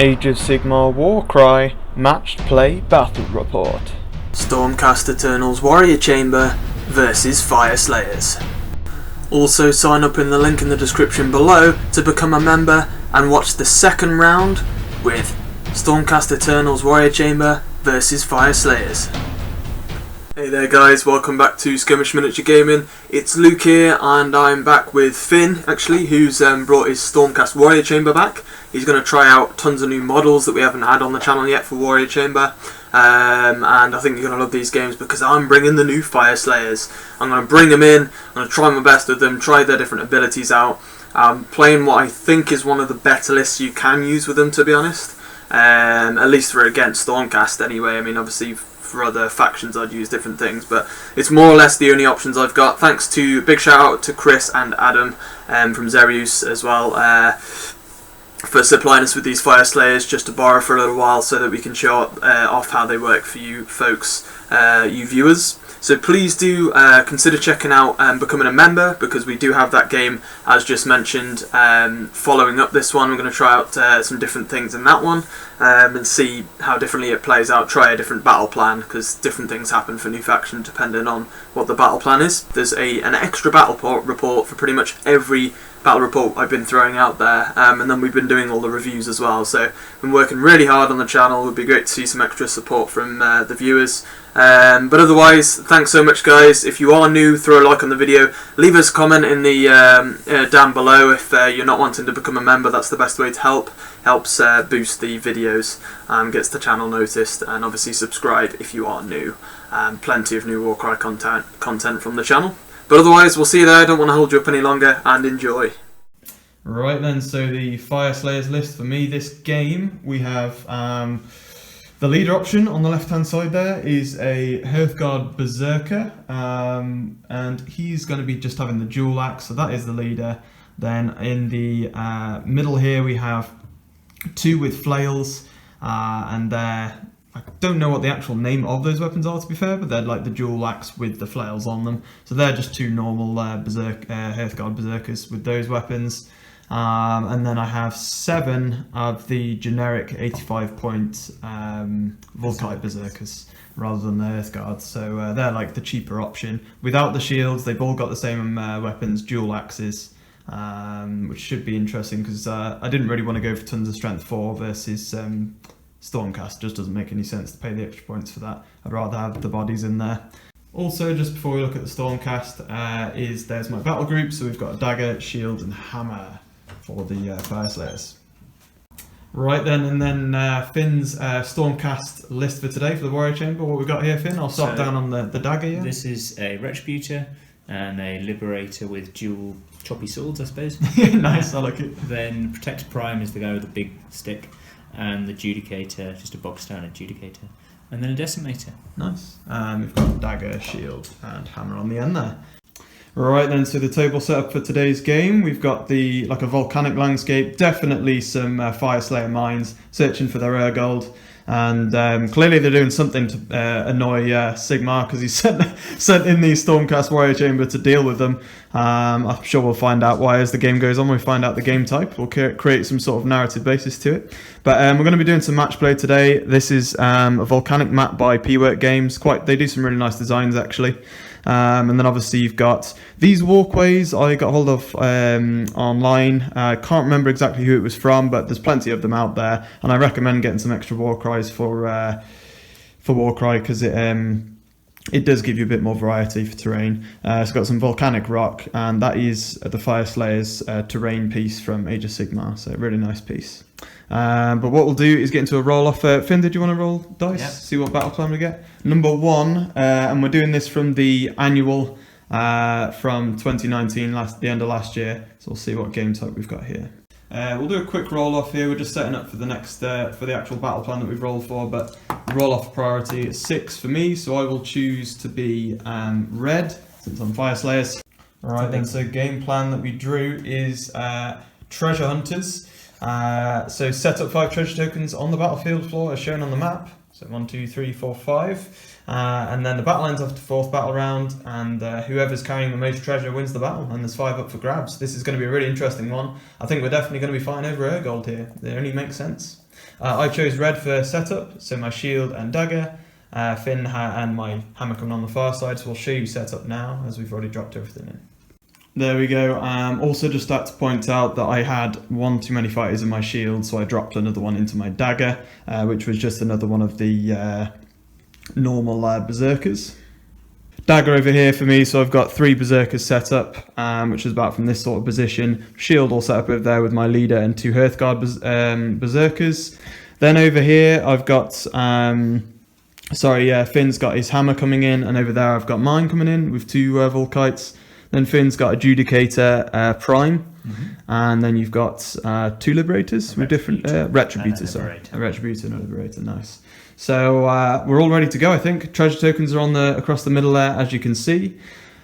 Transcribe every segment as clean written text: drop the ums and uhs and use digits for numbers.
Age of Sigmar Warcry Matched Play Battle Report. Stormcast Eternal's Warrior Chamber versus Fyreslayers. Also sign up in the link in the description below to become a member and watch the second round with Stormcast Eternal's Warrior Chamber versus Fyreslayers. Hey there guys, welcome back to Skirmish Miniature Gaming. It's Luke here and I'm back with Finn actually, who's brought his Stormcast Warrior Chamber back. He's going to try out tons of new models that we haven't had on the channel yet for Warrior Chamber. And I think you're going to love these games because I'm bringing the new Fyreslayers. I'm going to bring them in, I'm going to try my best with them, try their different abilities out. I'm playing what I think is one of the better lists you can use with them, to be honest. At least for against Stormcast anyway. I mean, obviously for other factions I'd use different things, but it's more or less the only options I've got. Thanks to, big shout out to Chris and Adam from Zerius as well, for supplying us with these Fyreslayers just to borrow for a little while so that we can show off how they work for you folks, you viewers. So please do consider checking out and becoming a member, because we do have that game as just mentioned. Following up this one, we're going to try out some different things in that one and see how differently it plays out. Try a different battle plan, because different things happen for new faction depending on what the battle plan is. There's an extra battle report for pretty much every battle report I've been throwing out there, and then we've been doing all the reviews as well, so been working really hard on the channel. It would be great to see some extra support from the viewers, but otherwise thanks so much guys. If you are new, throw a like on the video, leave us a comment in the down below if you're not wanting to become a member. That's the best way to help. Helps boost the videos, gets the channel noticed, and obviously subscribe if you are new. Plenty of new Warcry content from the channel. But otherwise, we'll see you there. I don't want to hold you up any longer, and enjoy. Right then, so the Fyreslayers list for me this game, we have the leader option on the left hand side there is a Hearthguard Berserker, and he's going to be just having the dual axe, so that is the leader. Then in the middle here we have two with flails, and I don't know what the actual name of those weapons are, to be fair, but they're like the dual axe with the flails on them. So they're just two normal Hearthguard Berserkers with those weapons. And then I have 7 of the generic 85 point Volcanic Berserkers rather than the Hearthguards. So they're like the cheaper option. Without the shields, they've all got the same weapons, dual axes, which should be interesting because I didn't really want to go for tons of strength 4 versus Stormcast. Just doesn't make any sense to pay the extra points for that. I'd rather have the bodies in there. Also, just before we look at the Stormcast, there's my battle group. So we've got a dagger, shield, and hammer for the Fyreslayers. Right then, and then Finn's Stormcast list for today for the Warrior Chamber. What we got here, Finn? I'll start down on the dagger here. This is a Retributor and a Liberator with dual choppy swords, I suppose. Nice, I like it. Then Protector Prime is the guy with the big stick, and the Judicator, just a box standard Judicator, and then a Decimator. Nice. We've got dagger, shield, and hammer on the end there. Right then, so the table setup for today's game, we've got like a volcanic landscape, definitely some Fyreslayer mines searching for their Urgold, and clearly they're doing something to annoy Sigmar, because he's sent in the Stormcast Warrior Chamber to deal with them. I'm sure we'll find out why as the game goes on. We find out the game type. We'll create some sort of narrative basis to it. But we're going to be doing some match play today. This is a volcanic map by Pworkgames. They do some really nice designs actually. And then obviously you've got these walkways I got hold of online. I can't remember exactly who it was from, but there's plenty of them out there, and I recommend getting some extra Warcries for Warcry, because it does give you a bit more variety for terrain. It's got some volcanic rock, and that is the Fyreslayers terrain piece from Age of Sigmar, so a really nice piece. But what we'll do is get into a roll-off. Finn, did you want to roll dice? Yep. See what battle plan we get? Number 1, and we're doing this from the annual from 2019, the end of last year. So we'll see what game type we've got here. We'll do a quick roll-off here. We're just setting up for the next for the actual battle plan that we've rolled for, but the roll-off priority is 6 for me, so I will choose to be red, since I'm Fyreslayers. Alright then, so game plan that we drew is treasure hunters. So set up 5 treasure tokens on the battlefield floor as shown on the map. So 1, 2, 3, 4, 5. And then the battle ends after 4th battle round, and whoever's carrying the most treasure wins the battle, and there's 5 up for grabs. This is going to be a really interesting one. I think we're definitely going to be fighting over Urgold here. It only makes sense. I chose red for setup, so my shield and dagger. Finn and my hammer coming on the far side, so we'll show you setup now as we've already dropped everything in. There we go. Also just like to point out that I had one too many fighters in my shield, so I dropped another one into my dagger, which was just another one of the normal berserkers. Dagger over here for me, so I've got 3 berserkers set up, which is about from this sort of position. Shield all set up over there with my leader and 2 Hearthguard berserkers. Then over here I've got, Finn's got his hammer coming in, and over there I've got mine coming in with 2 Volkites. Then Finn's got Adjudicator Prime, and then you've got 2 Liberators with different Retributors. A Retributor and a Liberator, nice. So we're all ready to go, I think. Treasure tokens are on across the middle there, as you can see.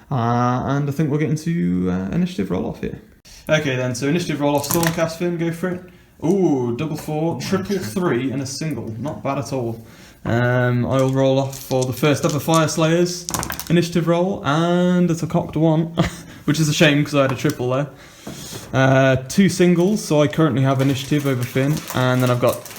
And I think we'll get into initiative roll-off here. Okay then, so initiative roll-off, Stormcast, Finn, go for it. Ooh, double 4, triple 3, and a single. Not bad at all. I'll roll off for the first ever Fyreslayers initiative roll, and it's a cocked 1, which is a shame because I had a triple there. 2 singles, so I currently have initiative over Finn, and then I've got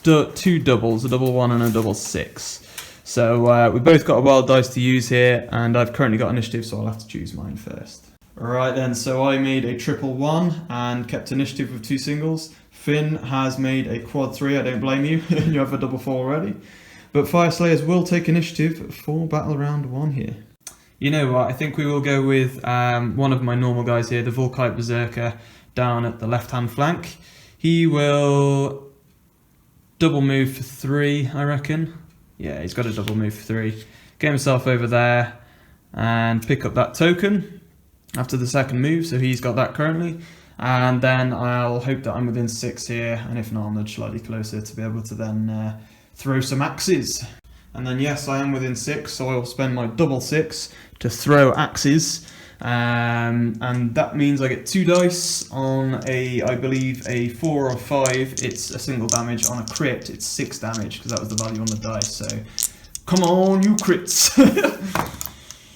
2 doubles, a double 1 and a double 6. So we've both got a wild dice to use here, and I've currently got initiative, so I'll have to choose mine first. Alright then, so I made a triple 1 and kept initiative with 2 singles. Finn has made a quad 3, I don't blame you, you have a double 4 already. But Fyreslayers will take initiative for battle round 1 here. You know what, I think we will go with one of my normal guys here, the Volkite Berserker, down at the left-hand flank. He will double move for 3, I reckon. Yeah, he's got a double move for 3. Get himself over there and pick up that token after the second move, so he's got that currently. And then I'll hope that I'm within 6 here, and if not, I'll nudge slightly closer to be able to then throw some axes. And then yes, I am within 6, so I will spend my double 6 to throw axes. And that means I get 2 dice on I believe a 4 or 5, it's a single damage. On a crit, it's 6 damage, because that was the value on the dice, so come on, you crits!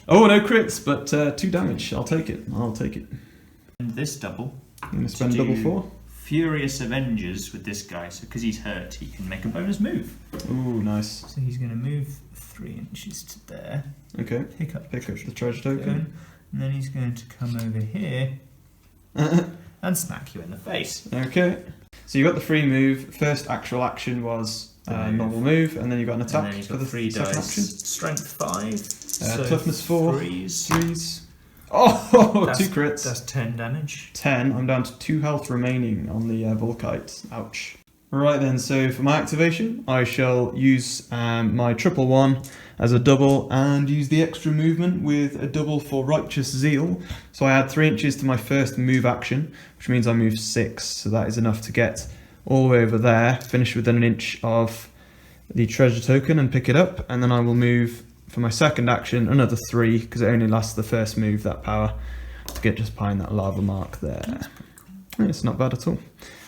Oh, no crits, but 2 damage, I'll take it, And this double, I'm going to spend double 4. Furious Avengers with this guy, so because he's hurt, he can make a bonus move. Ooh, nice. So he's going to move 3 inches to there. Okay, Pick up the treasure token. And then he's going to come over here and smack you in the face. Okay, so you got the free move. First actual action was normal move, and then you got an attack for the 3 second dice. action. Strength 5. So Toughness 4. 3s. Oh, 2 crits. That's 10 damage. 10. I'm down to 2 health remaining on the Volkite. Ouch. Right then, so for my activation, I shall use my triple 1 as a double and use the extra movement with a double for Righteous Zeal. So I add 3 inches to my first move action, which means I move 6. So that is enough to get all the way over there, finish within an inch of the treasure token and pick it up. And then I will move for my second action another 3, because it only lasts the first move, that power, to get just behind that lava mark there. It's not bad at all.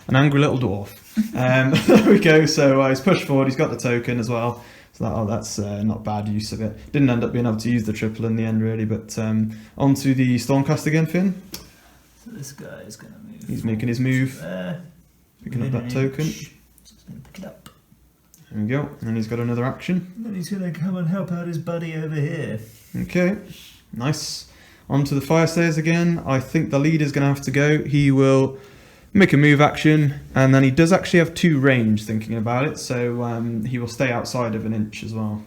An angry little dwarf. There we go, so he's pushed forward, he's got the token as well. So that's not bad use of it. Didn't end up being able to use the triple in the end really, but on to the Stormcast again, Finn. So this guy is going to move. He's making his move, picking up that token. So he's going to pick it up. There we go, and he's got another action. And then he's going to come and help out his buddy over here. Okay, nice. On to the Fyreslayers again. I think the leader's going to have to go. He will make a move action, and then he does actually have 2 range, thinking about it, so he will stay outside of an inch as well.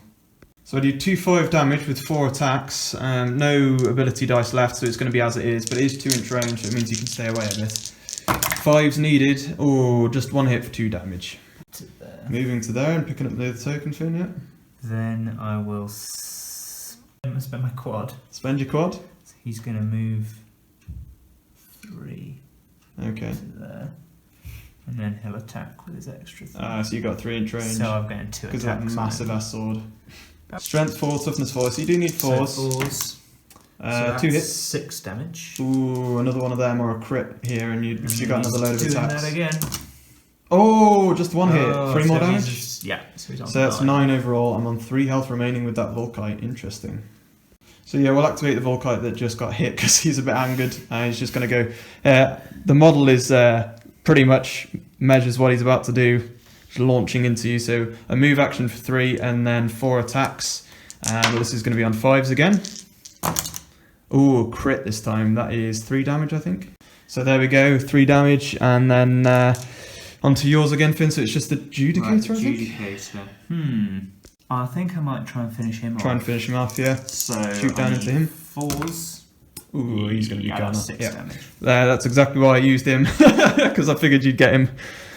So I do 2/5 damage with 4 attacks, no ability dice left, so it's going to be as it is, but it is 2-inch range, so it means you can stay away a bit. 5's needed, or just 1 hit for 2 damage. To there. Moving to there and picking up the other token, Finn, yeah? Then I will spend my quad. Spend your quad. So he's going to move 3 Okay. to there. And then he'll attack with his extra 3. So you got 3-inch range. So I'm going 2 because of that attacks. massive ass sword. Strength 4, toughness 4, so you do need 4s. So 4s. So 2 hits. 6 damage. Ooh, another one of them or a crit here, and you got another load of doing attacks. That again. Oh, just 1 hit. 3 more so damage? So he's on So that's 9 overall. I'm on 3 health remaining with that Volkite. Interesting. So yeah, we'll activate the Volkite that just got hit because he's a bit angered. He's just going to go... the model is pretty much measures what he's about to do. launching into you. So a move action for 3 and then 4 attacks. This is going to be on 5s again. Ooh, crit this time. That is 3 damage, I think. So there we go, 3 damage, and then onto yours again, Finn. So it's just the Judicator, Right, I think? Judicator. I think I might try and finish him off. Try and finish him off, yeah. So shoot down into him. 4s. Ooh, he's going to be gone. 6 damage. That's exactly why I used him, because I figured you'd get him.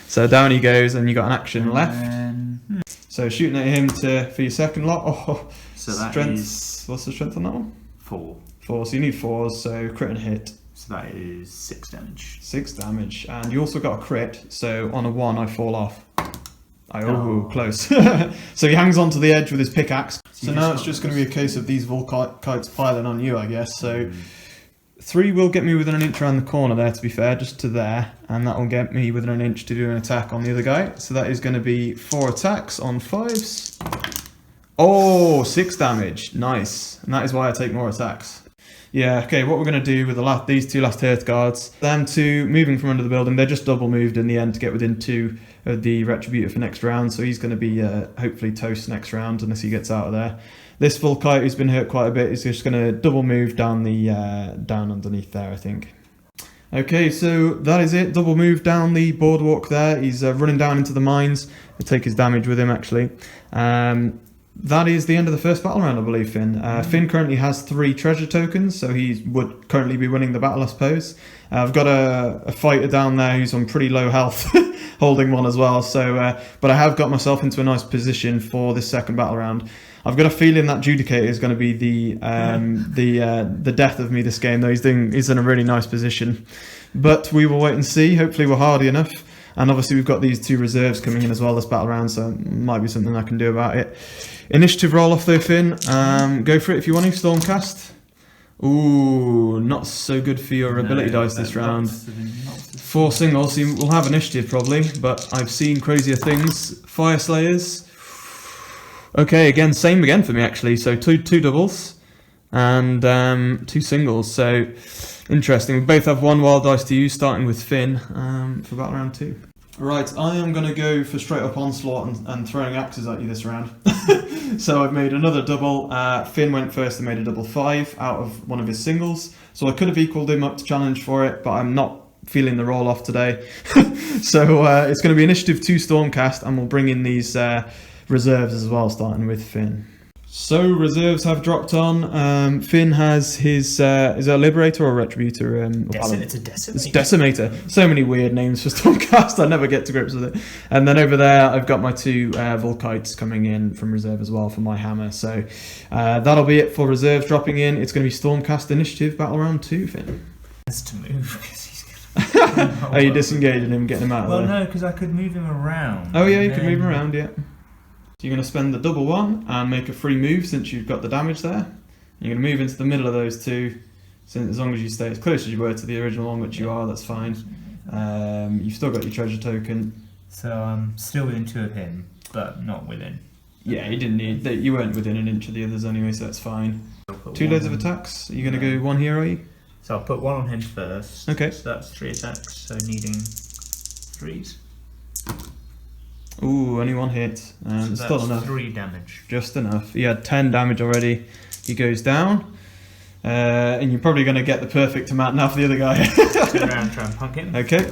So down he goes, and you got an action left. So shooting at him for your second lot. Oh, so that strength. is What's the strength on that one? 4. 4. So you need 4s. So crit and hit. So that is 6 damage. 6 damage, and you also got a crit. So on a 1, I fall off. Close. So he hangs onto the edge with his pickaxe. So now it's just going to be a case of these Volkites piling on you, I guess. So 3 will get me within an inch around the corner there, to be fair, just to there. And that will get me within an inch to do an attack on the other guy. So that is going to be 4 attacks on 5s. Oh, 6 damage. Nice. And that is why I take more attacks. Yeah, okay, what we're going to do with these 2 last Earth Guards, them 2 moving from under the building, they're just double moved in the end to get within 2 of the Retributor for next round, so he's going to be hopefully toast next round unless he gets out of there. This Volkite, who's been hurt quite a bit, is just going to double move down down underneath there, I think. Okay, so that is it, double move down the boardwalk there. He's running down into the mines. We'll take his damage with him, actually. That is the end of the first battle round, I believe, Finn. Finn currently has 3 treasure tokens, so he would currently be winning the battle, I suppose. I've got a fighter down there who's on pretty low health, holding one as well. So, but I have got myself into a nice position for this second battle round. I've got a feeling that Judicator is going to be the death of me this game, though. He's in a really nice position. But we will wait and see. Hopefully we're hardy enough. And obviously we've got these 2 reserves coming in as well this battle round, so it might be something I can do about it. Initiative roll off though, Finn. Go for it if you want to, Stormcast. Ooh, not so good for your ability dice this round. 4 singles, so you will have initiative probably, but I've seen crazier things. Fyreslayers. Okay, same again for me actually, so two doubles and 2 singles, so interesting. We both have 1 wild dice to use, starting with Finn for battle round 2. Right, I am going to go for straight up onslaught and throwing axes at you this round. So I've made another double. Finn went first and made a double 5 out of one of his singles. So I could have equalled him up to challenge for it, but I'm not feeling the roll off today. So it's going to be initiative 2 Stormcast, and we'll bring in these reserves as well, starting with Finn. So reserves have dropped on. Finn has his, is it a Liberator or a Retributor? It's a Decimator. It's Decimator. So many weird names for Stormcast, I never get to grips with it. And then over there, I've got my 2 Volkites coming in from reserve as well for my hammer. So that'll be it for reserves dropping in. It's going to be Stormcast Initiative Battle Round 2, Finn. Has to move because he's going to... Are you disengaging him, getting him out of there? Well, no, because I could move him around. Oh yeah, you can move him around, yeah. So you're going to spend the double 1 and make a free move since you've got the damage there. You're going to move into the middle of those 2, since as long as you stay as close as you were to the original one, which you are, that's fine. You've still got your treasure token. So I'm still within 2 of him, but not within. Yeah, you didn't need that. You weren't within an inch of the others anyway, so that's fine. 2 loads of attacks. Are you going to go 1 here, are you? So I'll put 1 on him first. Okay. So that's 3 attacks, so needing 3s. Ooh, only 1 hit. So it's still enough. 3 damage. Just enough. He had 10 damage already. He goes down. And you're probably going to get the perfect amount now for the other guy. Turn around and try and punk him. Okay.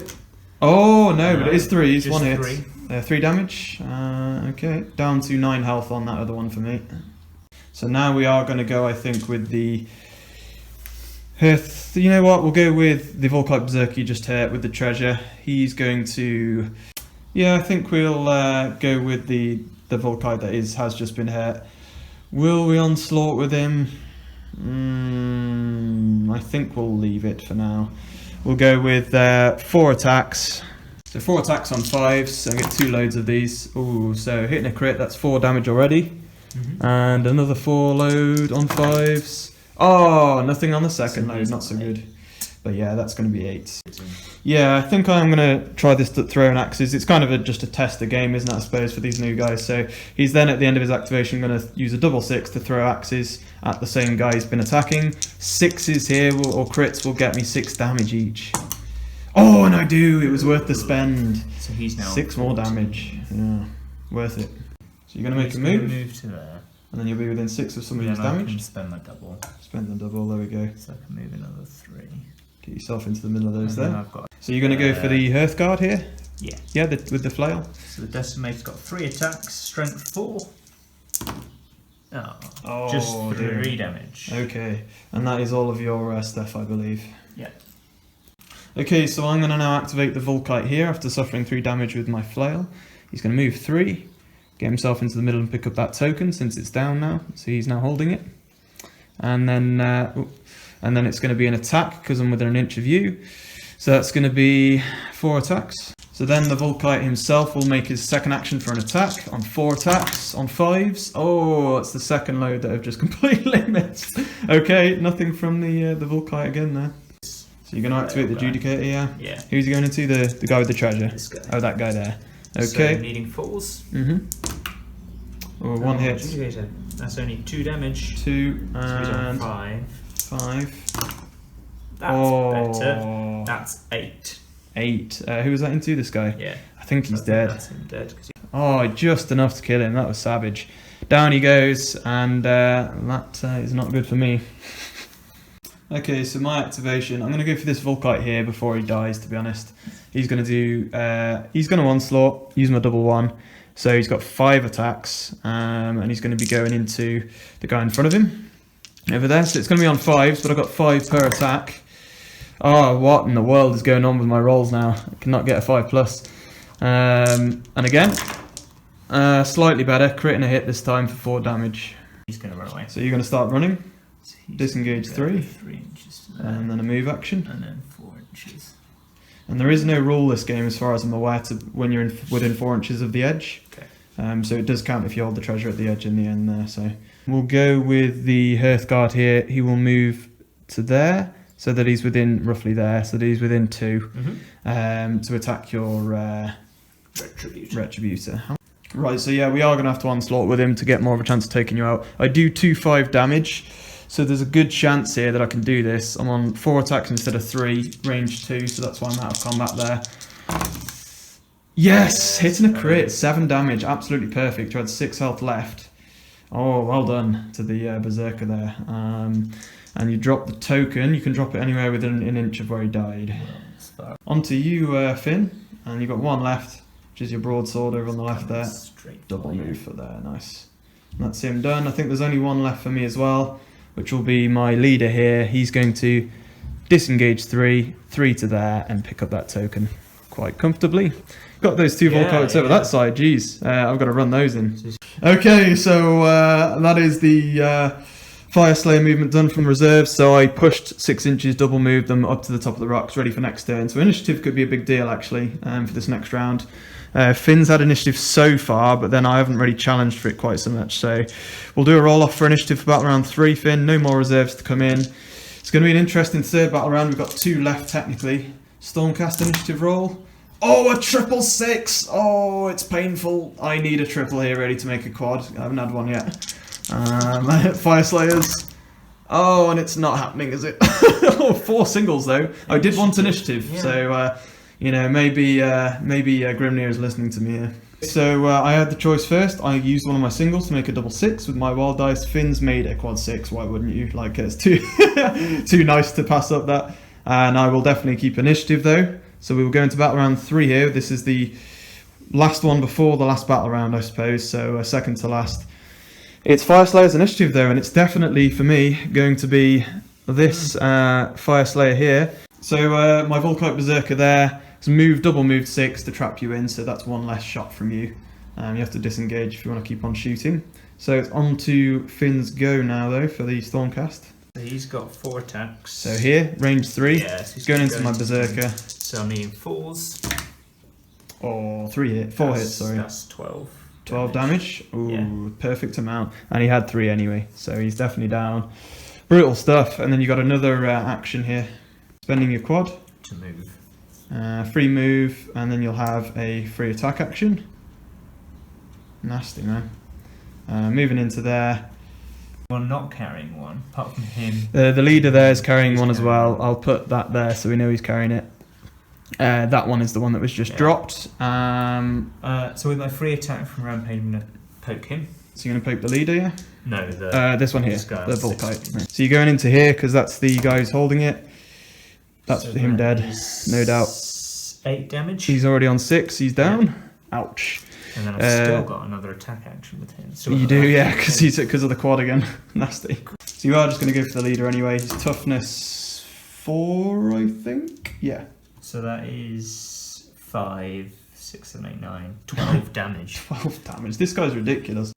Oh, no, but it is 3. It's just 1 hit. 3. 3 damage. Okay. Down to 9 health on that other one for me. So now we are going to go, I think, with the... You know what? We'll go with the Volkite Berserker you just hit with the treasure. He's going to... Yeah, I think we'll go with the Volkite that has just been hit. Will we onslaught with him? I think we'll leave it for now. We'll go with 4 attacks. So 4 attacks on 5s, so I get 2 loads of these. Ooh, so hitting a crit, that's 4 damage already. And another 4 load on 5s. Oh, nothing on the second load, not so good. But yeah, that's going to be 8. Yeah, I think I'm going to try this throwing axes. It's kind of just a tester game, isn't it, I suppose, for these new guys. So he's then at the end of his activation going to use a double 6 to throw axes at the same guy he's been attacking. 6s here or crits will get me 6 damage each. Oh, and I do. It was worth the spend. So he's now 6 more 14. damage. Yeah, worth it. So you're going to make He's a gonna move, move to there. and then you'll be within 6 of somebody's Then I can damage. spend my double. Spend the double. There we go. So I can move another 3. Get yourself into the middle of those And then there. I've got So you're going to go for the Hearthguard here? yeah. Yeah, with the flail. So the Decimate's got 3 attacks, strength 4. Oh, just 3 dear. damage. Okay, and that is all of your stuff, I believe. Yeah. Okay, so I'm going to now activate the Volkite here after suffering 3 damage with my flail. He's going to move 3, get himself into the middle and pick up that token since it's down now. So he's now holding it. And then it's going to be an attack because I'm within an inch of you. So that's going to be 4 attacks. So then the Volkite himself will make his second action for an attack on 4 attacks on 5s. Oh, it's the second load that I've just completely missed. Okay, nothing from the Volkite again there. So you're going to activate the Judicator, yeah? Yeah. Who's he going into? The guy with the treasure? This guy. Oh, that guy there. So Okay. needing falls. Mm-hmm. Oh, 1 hit. Judicator. That's only 2 damage. 2 So he's on and 5. 5. That's better. That's 8. 8. Who was that into, this guy? Yeah. I think he's So dead. That's him dead. Oh, just enough to kill him. That was savage. Down he goes, and that is not good for me. Okay, so my activation. I'm going to go for this Volkite here before he dies, to be honest. He's going to do... he's going to Onslaught, use my double 1. So he's got 5 attacks, and he's going to be going into the guy in front of him. Over there. So it's going to be on 5s, but I've got 5 per attack. Oh, what in the world is going on with my rolls now? I cannot get a 5+. And again, slightly better, critting a hit this time for 4 damage. He's going to run away. So you're going to start running, So he's disengage gonna go 3, 3 inches to there. and then a move action. And then 4 inches. And there is no rule this game, as far as I'm aware, to when you're within 4 inches of the edge. Okay. So it does count if you hold the treasure at the edge in the end there. So we'll go with the Hearthguard here. He will move to there, so that he's within roughly there, so that he's within 2, to attack your Retributor. Right, so yeah, we are going to have to onslaught with him to get more of a chance of taking you out. I do 2-5 damage, so there's a good chance here that I can do this. I'm on 4 attacks instead of 3, range 2, so that's why I'm out of combat there. Yes, hitting a crit, 7 damage, absolutely perfect. You had 6 health left. Oh, well done to the Berserker there. And you drop the token. You can drop it anywhere within an inch of where he died. Onto you, Finn, and you've got 1 left, which is your broadsword over on the left there. Double move for there, nice. And that's him done. I think there's only 1 left for me as well, which will be my leader here. He's going to disengage 3 to there, and pick up that token quite comfortably. Got those 2 Volkites over that side, jeez. I've got to run those in. Okay, so that is the Fyreslayer movement done from reserve. So I pushed 6 inches, double moved them up to the top of the rocks, ready for next turn. So initiative could be a big deal, actually, for this next round. Finn's had initiative so far, but then I haven't really challenged for it quite so much. So we'll do a roll-off for initiative for battle round 3, Finn. No more reserves to come in. It's going to be an interesting third battle round. We've got 2 left, technically. Stormcast initiative roll. Oh, a 666! Oh, it's painful. I need a triple here ready to make a quad. I haven't had one yet. Fyreslayers. Oh, and it's not happening, is it? Oh, 4 singles though. I did want initiative, so maybe Grimnir is listening to me here. So I had the choice first. I used one of my singles to make a double 6 with my wild dice. Finn's made a quad 6. Why wouldn't you? Like, it's too too nice to pass up that. And I will definitely keep initiative though. So we will go into battle round 3 here. This is the last one before the last battle round, I suppose. So second to last. It's Fyreslayer's initiative though, and it's definitely, for me, going to be this Fyreslayer here. So my Volkite Berserker there has double moved 6 to trap you in, so that's 1 less shot from you. You have to disengage if you want to keep on shooting. So it's on to Finn's go now though for the Stormcast. So he's got 4 attacks. So here, range 3, so he's going into my Berserker. So I'm needing 4s. Oh, 4 hits, sorry. That's 12. 12 damage. Ooh, perfect amount. And he had 3 anyway, so he's definitely down. Brutal stuff. And then you got another action here. Spending your quad. To move. Free move, and then you'll have a free attack action. Nasty, man. Moving into there. Well, not carrying one, apart from him. The leader there is carrying one as well. I'll put that there so we know he's carrying it. That one is the one that was just dropped. So with my free attack from Rampage, I'm going to poke him. So you're going to poke the leader, yeah? No, this one here, this guy the on Volcanic. So you're going into here because that's the guy who's holding it. That's So him that dead, is no doubt. 8 damage. He's already on 6, he's down. Ouch. And then I've still got another attack action with him. Still You got do, that yeah, action. because of the quad again. Nasty. So you are just going to go for the leader anyway. His toughness 4, I think? Yeah. So that is 5, 6, 7, 8, 9, 12 damage. 12 damage. This guy's ridiculous.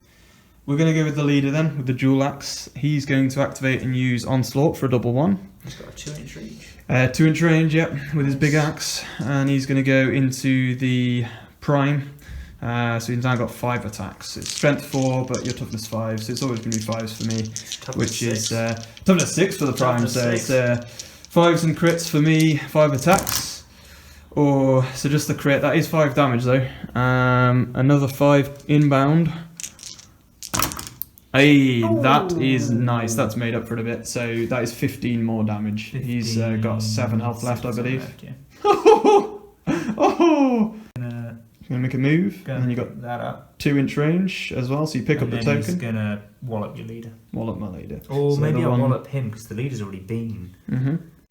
We're going to go with the leader then, with the dual axe. He's going to activate and use Onslaught for a double 1. He's got a 2-inch range. 2-inch range, yep, with his big axe. And he's going to go into the prime. So he's now got 5 attacks. It's strength 4, but your toughness 5, so it's always going to be 5s for me. Which is toughness 6 for the prime, so it's 5s and crits for me, 5 attacks. So just the crit, that is 5 damage though. Another 5 inbound. Hey, that is nice. That's made up for it a bit. So that is 15 more damage. He's got 7 health left, I believe. Left, yeah. Oh! He's gonna make a move, and then you got that up. 2-inch range as well. So you pick up the token. He's gonna wallop your leader. Wallop my leader. Or So maybe the I'll one- wallop him because the leader's already been.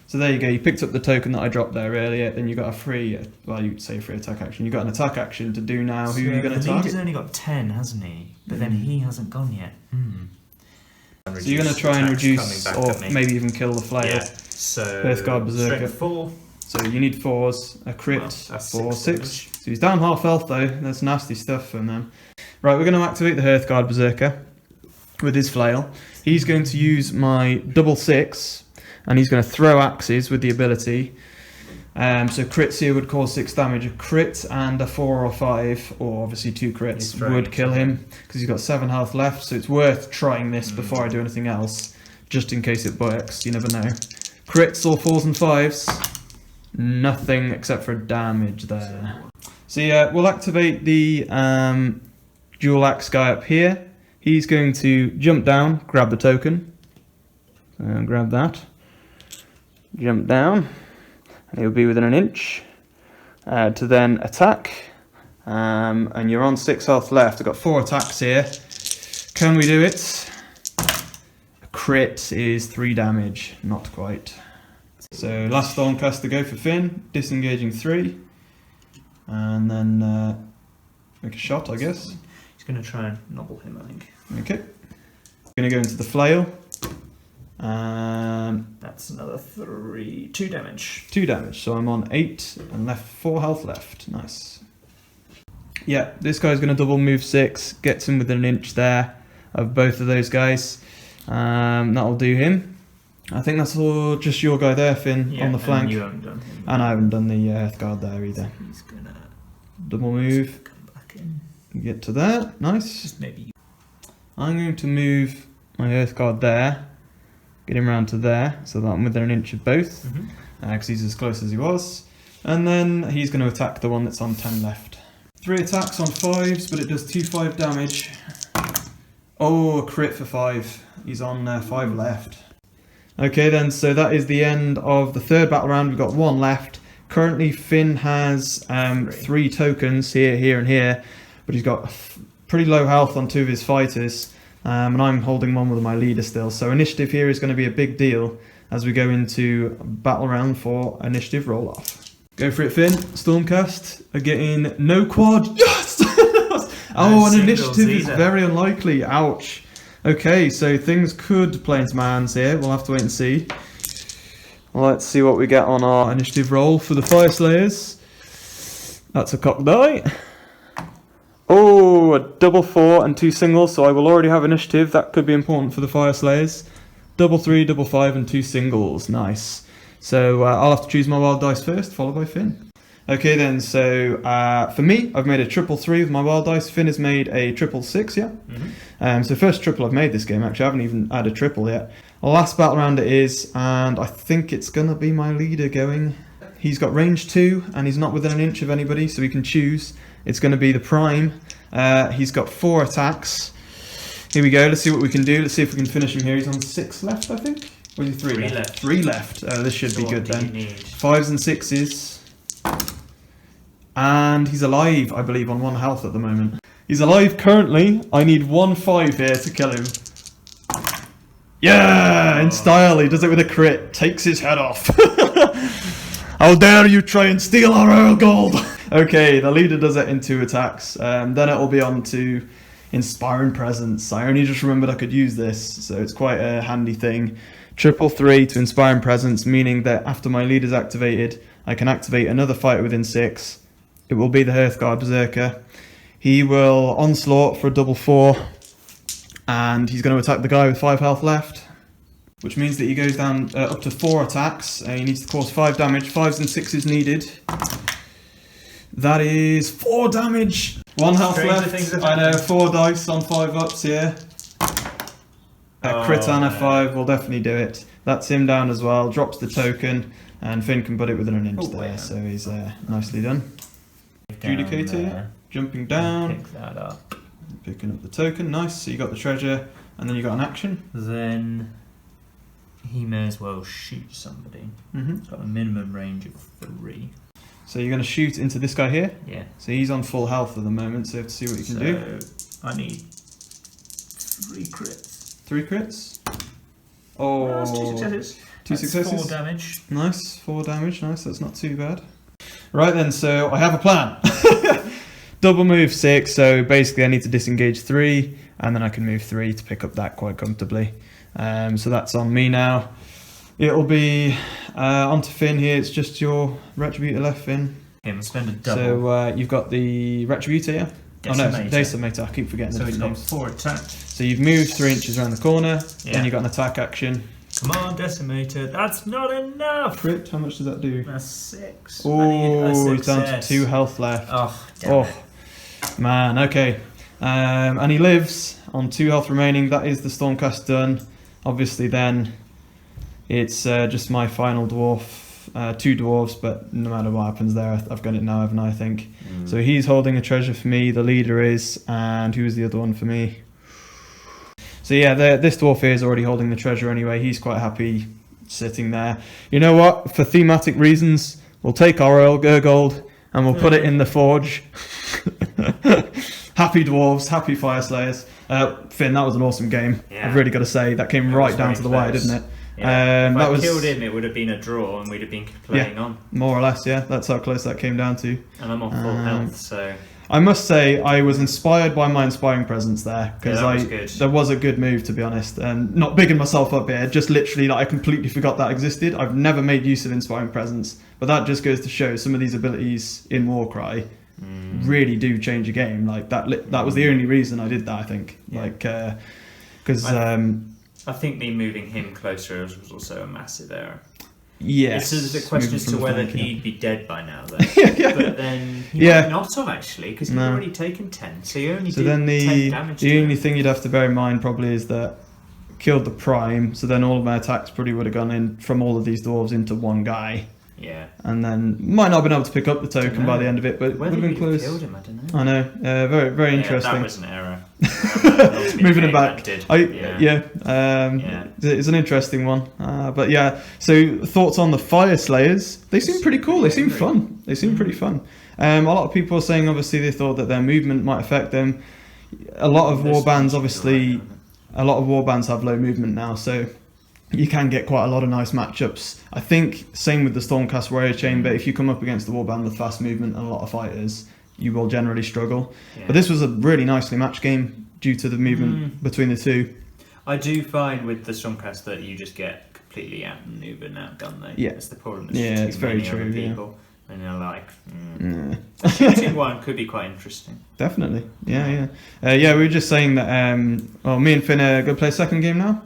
So there you go. You picked up the token that I dropped there earlier. Then you got a free. Well, you'd say free attack action. You got an attack action to do now. Who are you going to The target? leader's only got 10, hasn't he? But then he hasn't gone yet. So you're going to try and reduce, or maybe even kill the flail. Yeah. So Earthguard Berserker. strength 4. So you need 4s, a crit, Well, that's 4, 6 6. damage. So he's down half health though. That's nasty stuff from them. Right, we're going to activate the Earthguard Berserker with his flail. He's going to use my double 6, and he's going to throw axes with the ability. So crits here would cause 6 damage. A crit and a 4 or 5, or obviously 2 crits, would kill him because he's got 7 health left. So it's worth trying this before I do anything else, just in case it works. You never know. Crits or 4s and 5s. Nothing except for damage there. So yeah, we'll activate the dual axe guy up here. He's going to jump down, grab the token. Grab that. Jump down. And he'll be within an inch. To then attack. And you're on 6 health left. I've got 4 attacks here. Can we do it? A crit is 3 damage. Not quite. So last Stormcast to go for Finn, disengaging 3, and then make a shot, I guess. He's going to try and nobble him, I think. Okay. Going to go into the flail. That's another 2 damage. 2 damage, so I'm on 8 and left 4 health left. Nice. Yeah, this guy's going to double move 6, gets him within an inch there of both of those guys. That'll do him. I think that's all just your guy there, Finn, on the flank. And you haven't done him. And I haven't done the Earthguard there either. He's going to Double move, come back in. get to there, nice. Just maybe. I'm going to move my Earthguard there, get him round to there, so that I'm within an inch of both, because he's as close as he was. And then he's going to attack the one that's on 10 left. 3 attacks on 5s, but it does 2/5 damage. Oh, a crit for 5. He's on 5 left. Okay then, so that is the end of the 3rd battle round. We've got 1 left. Currently Finn has 3 tokens here, here and here, but he's got pretty low health on 2 of his fighters, and I'm holding one with my leader still. So initiative here is going to be a big deal as we go into battle round for initiative roll-off. Go for it, Finn. Stormcast are getting no quad. Yes! Oh, an initiative is very unlikely. Ouch. Okay, so things could play into my hands here. We'll have to wait and see. Let's see what we get on our initiative roll for the Fyreslayers. That's a cock die. Oh, a double 4 and 2 singles, so I will already have initiative. That could be important for the Fyreslayers. Double 3, double 5 and 2 singles. Nice. So I'll have to choose my wild dice first, followed by Finn. Okay then, so for me, I've made a 3-3 with my wild dice. Finn has made a 6-6, yeah? So first triple I've made this game, actually. I haven't even had a triple yet. Last battle round it is, and I think it's going to be my leader going. He's got range 2, and he's not within an inch of anybody, so he can choose. It's going to be the prime. He's got 4 attacks. Here we go, let's see what we can do. Let's see if we can finish him here. He's on 6 left, I think. Or is he 3 left? 3 left. This should be good then. 5s and 6s. And he's alive, I believe, on 1 health at the moment. He's alive currently. I need 1-5 here to kill him. Yeah, in style, he does it with a crit. Takes his head off. How dare you try and steal our Earl Gold! Okay, the leader does it in 2 attacks. Then it will be on to Inspiring Presence. I only just remembered I could use this, so it's quite a handy thing. 3/3 to Inspiring Presence, meaning that after my leader's activated, I can activate another fighter within 6. It will be the Hearthguard Berserker. He will onslaught for a 4/4, and he's going to attack the guy with 5 health left, which means that he goes down up to 4 attacks. He needs to cause 5 damage. 5s and 6s needed. That is 4 damage. 1 health left. I know, 4 dice on 5 ups here. A crit and a 5 will definitely do it. That's him down as well. Drops the token, and Finn can put it within an inch there. So he's nicely done. Adjudicator, jumping down. Pick that up. Picking up the token. Nice. So you got the treasure, and then you got an action. Then he may as well shoot somebody. It's got a minimum range of 3. So you're going to shoot into this guy here. Yeah. So he's on full health at the moment, so you have to see what you can do. I need 3 crits. 3 crits. Oh, That's 2 successes. 2 successes. 4 damage. Nice, 4 damage. Nice, that's not too bad. Right then, so I have a plan. Double move 6, so basically I need to disengage 3, and then I can move 3 to pick up that quite comfortably. So that's on me now. It'll be onto Finn here. It's just your Retributor left, Finn. Okay, we'll spend a double. So you've got the Retributor, yeah? Decimator. Oh no, Decimator. I keep forgetting the So he's different got names. 4 attacks. So you've moved 3 inches around the corner, Yeah. then you got an attack action. Come on, Decimator. That's not enough. Crit, how much does that do? That's 6. Oh, he's down to 2 health left. Oh, damn it. Man, okay. And he lives on 2 health remaining. That is the Stormcast done. Obviously then, it's just my final dwarf. 2 dwarves, but no matter what happens there, I've got it now, haven't I, I think. So he's holding a treasure for me, the leader is, and who's the other one for me? So yeah, this dwarf here is already holding the treasure anyway. He's quite happy sitting there. You know what? For thematic reasons, we'll take our Earl Gold and we'll put it in the forge. Happy dwarves, happy Fyreslayers. Finn, that was an awesome game. Yeah. I've really got to say, that came right down to the wire, didn't it? Yeah. If that I was killed him, it would have been a draw and we'd have been playing on. More or less, yeah. That's how close that came down to. And I'm on full health, so... I must say, I was inspired by my Inspiring Presence there, because there was a good move, to be honest. And not bigging myself up here, just literally, like, I completely forgot that existed. I've never made use of Inspiring Presence, but that just goes to show some of these abilities in Warcry really do change a game. Like that was the only reason I did that, I think. Yeah. Like, because I think me moving him closer was also a massive error. yes, This is the question as to whether he'd be dead by now, then. Yeah. But then he might not have, actually, because he'd already taken 10. So he only did 10 damage. The only thing you'd have to bear in mind probably is that killed the Prime, so then all of my attacks probably would have gone in from all of these dwarves into one guy. Yeah. And then might not have been able to pick up the token by the end of it, but it would have been close. Killed him, I don't know. I know, very, very interesting. That was an error. Moving it back. It's an interesting one. But yeah, so thoughts on the Fyreslayers? They seem pretty cool. They seem fun. They seem pretty fun. A lot of people are saying obviously they thought that their movement might affect them. A lot of warbands obviously, a lot of warbands have low movement now, so you can get quite a lot of nice matchups. I think same with the Stormcast Warrior Chamber. If you come up against the warband with fast movement and a lot of fighters, you will generally struggle. Yeah. But this was a really nicely matched game due to the movement between the two. I do find with the Stormcast that you just get completely outmaneuvered and outdone though. Yeah. That's the problem. It's very true. People. And you're like, shooting one could be quite interesting. Definitely. Yeah. We were just saying that, me and Finn are going to play a second game now.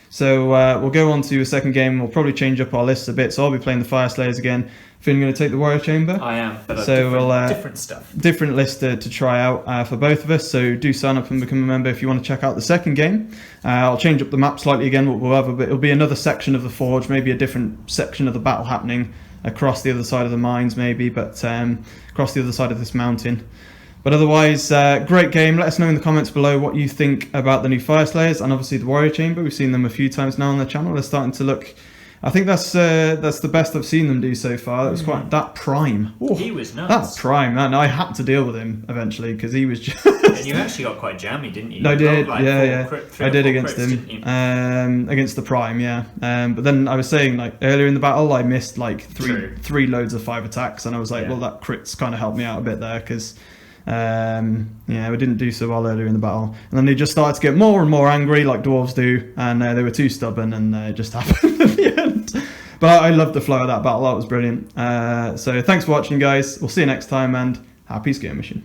So we'll go on to a second game. We'll probably change up our lists a bit. So I'll be playing the Fyreslayers again. Finn going to take the Warrior Chamber. I am, but different stuff. Different list to try out for both of us. So do sign up and become a member if you want to check out the second game. I'll change up the map slightly again. It'll be another section of the Forge, maybe a different section of the battle happening across the other side of the mines, maybe, but across the other side of this mountain. But otherwise, great game. Let us know in the comments below what you think about the new Fyreslayers and obviously the Warrior Chamber. We've seen them a few times now on the channel. They're starting to look I think that's the best I've seen them do so far. That was quite that Prime. Ooh, He was nuts. that Prime, man. I had to deal with him eventually because he was just. And you actually got quite jammy, didn't you? I You did, got, like, yeah. three I or did four against crits, him, didn't you? against the Prime, yeah. But then I was saying, like, earlier in the battle, I missed like True. three loads of 5 attacks, and I was like, Yeah. well, that crits kind of helped me out a bit there because. We didn't do so well earlier in the battle, and then they just started to get more and more angry, like dwarves do, and they were too stubborn, and it just happened at the end. But I loved the flow of that battle; that was brilliant. So thanks for watching, guys. We'll see you next time, and happy skirmishing.